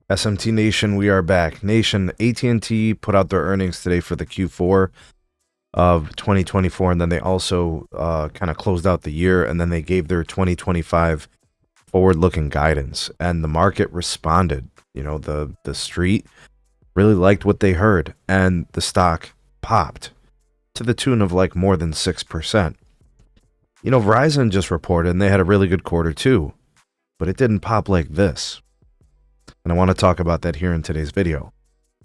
SMT Nation, we are back. Nation, AT&T put out their earnings today for the Q4 of 2024, and then they also kind of closed out the year, and then they gave their 2025 forward-looking guidance, and the market responded. You know, the street really liked what they heard, and the stock popped to the tune of like more than 6%. You know, Verizon just reported, and they had a really good quarter too, but it didn't pop like this. And I want to talk about that here in today's video.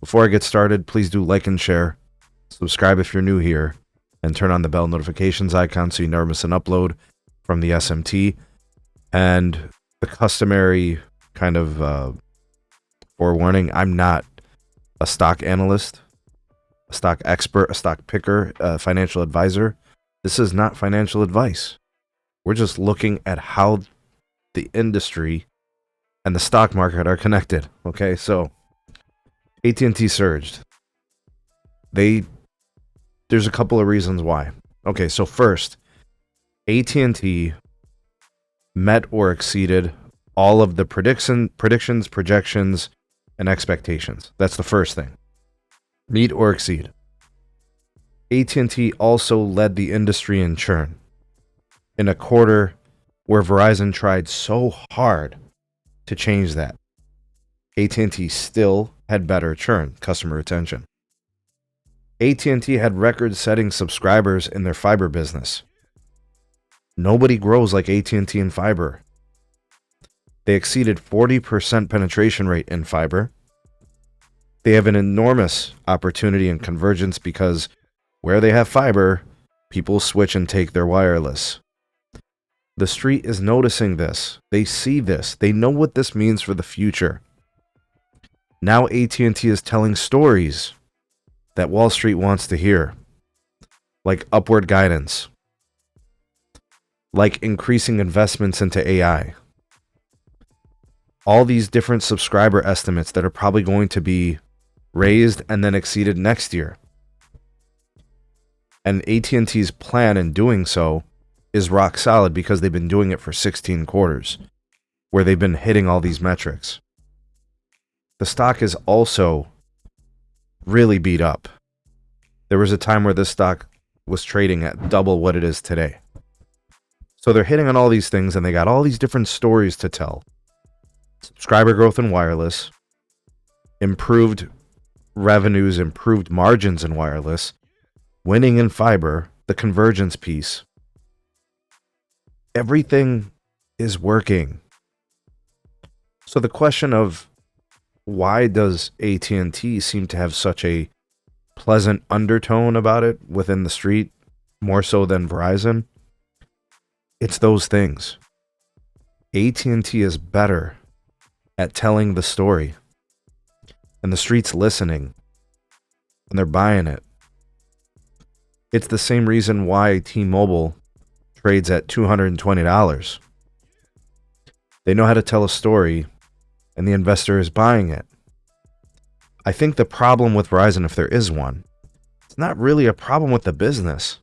Before I get started, please do like and share, subscribe if you're new here, and turn on the bell notifications icon so you never miss an upload from the SMT. And the customary kind of forewarning, I'm not a stock analyst, a stock expert, a stock picker, a financial advisor. This is not financial advice. We're just looking at how the industry and the stock market are connected. Okay, so AT&T surged. There's a couple of reasons why. Okay, so first, AT&T met or exceeded all of the predictions, projections, and expectations. That's the first thing. Meet or exceed. AT&T also led the industry in churn in a quarter where Verizon tried so hard to change that. AT&T still had better churn, customer retention. AT&T had record-setting subscribers in their fiber business. Nobody grows like AT&T in fiber. They exceeded 40% penetration rate in fiber. They have an enormous opportunity in convergence because where they have fiber, people switch and take their wireless. The street is noticing this. They see this. They know what this means for the future. Now AT&T is telling stories that Wall Street wants to hear, like upward guidance, like increasing investments into AI. All these different subscriber estimates that are probably going to be raised and then exceeded next year. And AT&T's plan in doing so is rock solid because they've been doing it for 16 quarters, where they've been hitting all these metrics. The stock is also really beat up. There was a time where this stock was trading at double what it is today. So they're hitting on all these things, and they got all these different stories to tell. Subscriber growth in wireless, improved revenues, improved margins in wireless, winning in fiber, the convergence piece. Everything is working. So the question of why does AT&T seem to have such a pleasant undertone about it within the street, more so than Verizon? It's those things. AT&T is better at telling the story, and the street's listening, and they're buying it. It's the same reason why T-Mobile trades at $220. They know how to tell a story, and the investor is buying it. I think the problem with Verizon, if there is one, it's not really a problem with the business.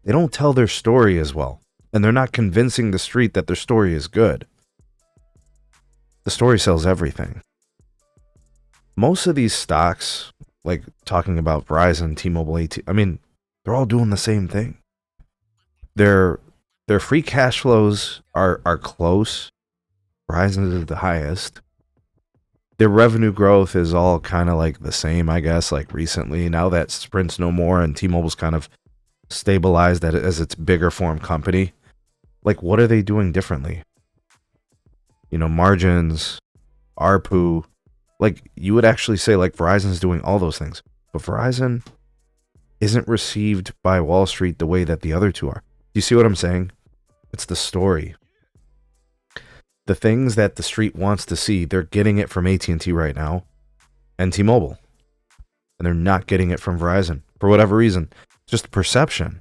They don't tell their story as well, and they're not convincing the street that their story is good. The story sells everything. Most of these stocks, like talking about Verizon, T-Mobile, they're all doing the same thing. Their free cash flows are close. Verizon is the highest. Their revenue growth is all kind of like the same, I guess, like recently. Now that Sprint's no more and T-Mobile's kind of stabilized as its bigger form company. Like, what are they doing differently? You know, margins, ARPU. Like, you would actually say, like, Verizon's doing all those things. But Verizon isn't received by Wall Street the way that the other two are. Do you see what I'm saying? It's the story. The things that the street wants to see, they're getting it from AT&T right now and T-Mobile. And they're not getting it from Verizon for whatever reason. It's just perception.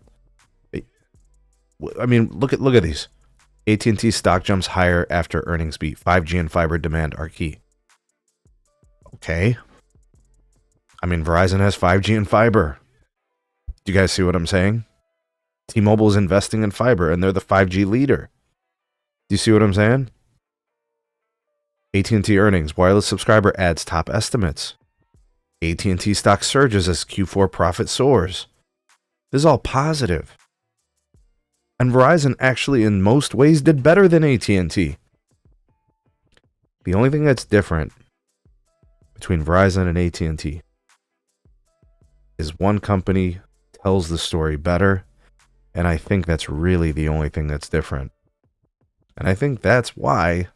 I mean, look at these. AT&T stock jumps higher after earnings beat. 5G and fiber demand are key. Okay. I mean, Verizon has 5G and fiber. Do you guys see what I'm saying? T-Mobile is investing in fiber, and they're the 5G leader. Do you see what I'm saying? AT&T earnings, wireless subscriber adds top estimates. AT&T stock surges as Q4 profit soars. This is all positive. And Verizon actually in most ways did better than AT&T. The only thing that's different between Verizon and AT&T is one company tells the story better, and I think that's really the only thing that's different. And I think that's why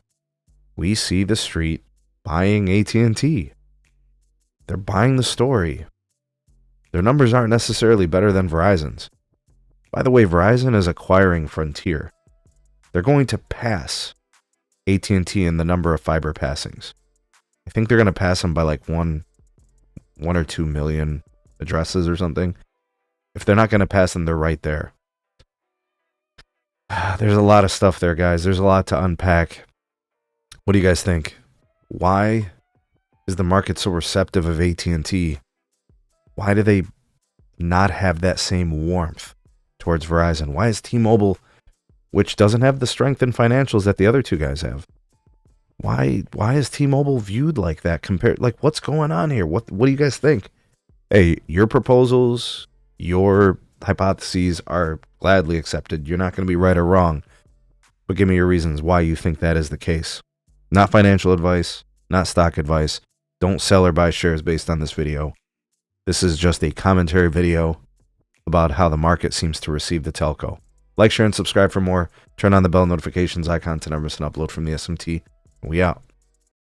we see the street buying AT&T. They're buying the story. Their numbers aren't necessarily better than Verizon's. By the way, Verizon is acquiring Frontier. They're going to pass AT&T in the number of fiber passings. I think they're going to pass them by like 1 or 2 million addresses or something. If they're not going to pass them, they're right there. There's a lot of stuff there, guys. There's a lot to unpack. What do you guys think? Why is the market so receptive of AT&T? Why do they not have that same warmth towards Verizon? Why is T-Mobile, which doesn't have the strength and financials that the other two guys have, why is T-Mobile viewed like that compared? Like, what's going on here? What do you guys think? Hey, your proposals, your hypotheses are gladly accepted. You're not going to be right or wrong, but give me your reasons why you think that is the case. Not financial advice, not stock advice. Don't sell or buy shares based on this video. This is just a commentary video about how the market seems to receive the telco. Like, share, and subscribe for more. Turn on the bell notifications icon to never miss an upload from the SMT. We out.